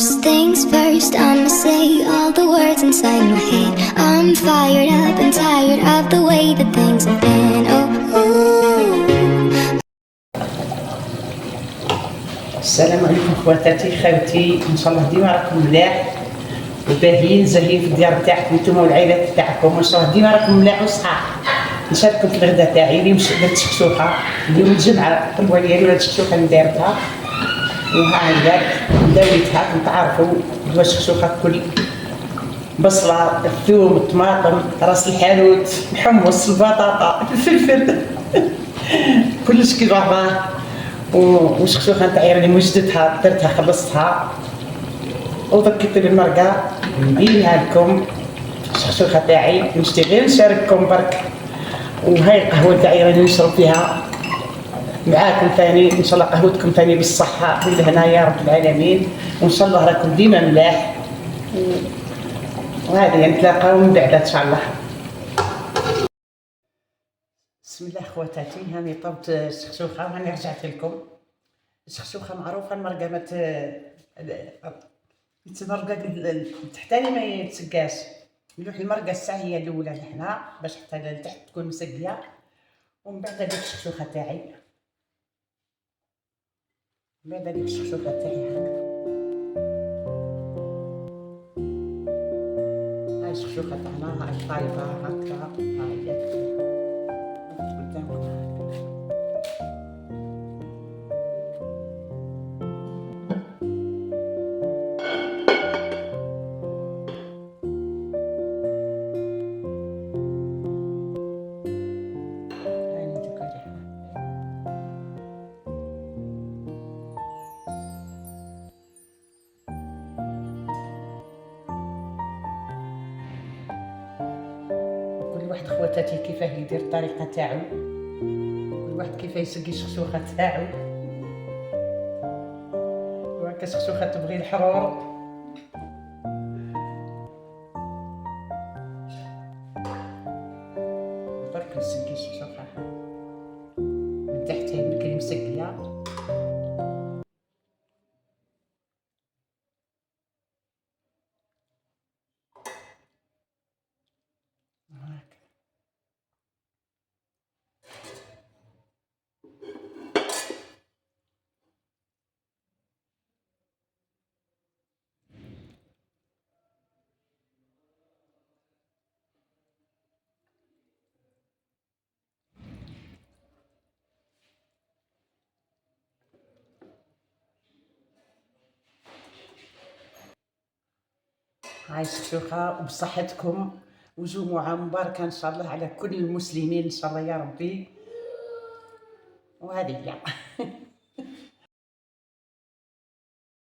First things first, I'ma say all the words inside my head. I'm fired up and tired of the way that things have been. السلام عليكم خواتاتي خوتي، ان شاء الله ديما راكم ملاح وباهيين زاهيين في الديار تاعكم نتوما والعائلات تاعكم، وان شاء الله ديما راكم ملاح وصحاح. نشارككم في الغداء تاعي اللي درت شكشوخه اليوم الجمعه، طلبوا عليا هاد الشكشوخه اللي دارتها وها هي داويتها. كنت عارفوا دوا الشكشوخه كل بصله، الثوم، الطماطم، راس الحانوت، الحمص، البطاطا، الفلفل كلش كي بعضاه. وشكشوخه تاعي راني وجدتها درتها خلصتها وذكرت بالمرقه نديرها لكم. الشكشوخه تاعي نشتي غير نشارككم برك، وهاي القهوه تاعي راني نشرب فيها معاكم ثاني. ان شاء الله قهوتكم ثاني بالصحه والهنا يا رب العالمين، وان شاء الله راكم ديما ملاح. وهذه نتلاقاو من بعد ان شاء الله. بسم الله خواتاتي، هاني طبت الشكشوخه وهاني رجعت لكم. الشكشوخه معروفه المرقه ما يتمرقى التحتاني ما يتسقاش. نلوح المرقه الساعه هي الاولى لهنا باش حتى لتحت تكون مسقيه، ومن بعد هذيك الشكشوخه تاعي، من بعد هذيك الشكشوخه تاعي هكذا. هاي الشكشوخه تاعنا هاي طايبه هكذا، هاي قدامكم هكذا. كل واحد خواتاتي كيفاه يدير الطريقه تاعو، كل واحد كيفاه يسقي الشكشوخه تاعو. وهكا الشكشوخه تبغي الحرور. برك نسقي الشكشوخه من تحت هي بكري مسقيه. هاي الشكشوخه وبصحتكم، وجمعه مباركه ان شاء الله على كل المسلمين ان شاء الله يا ربي. وهذه هي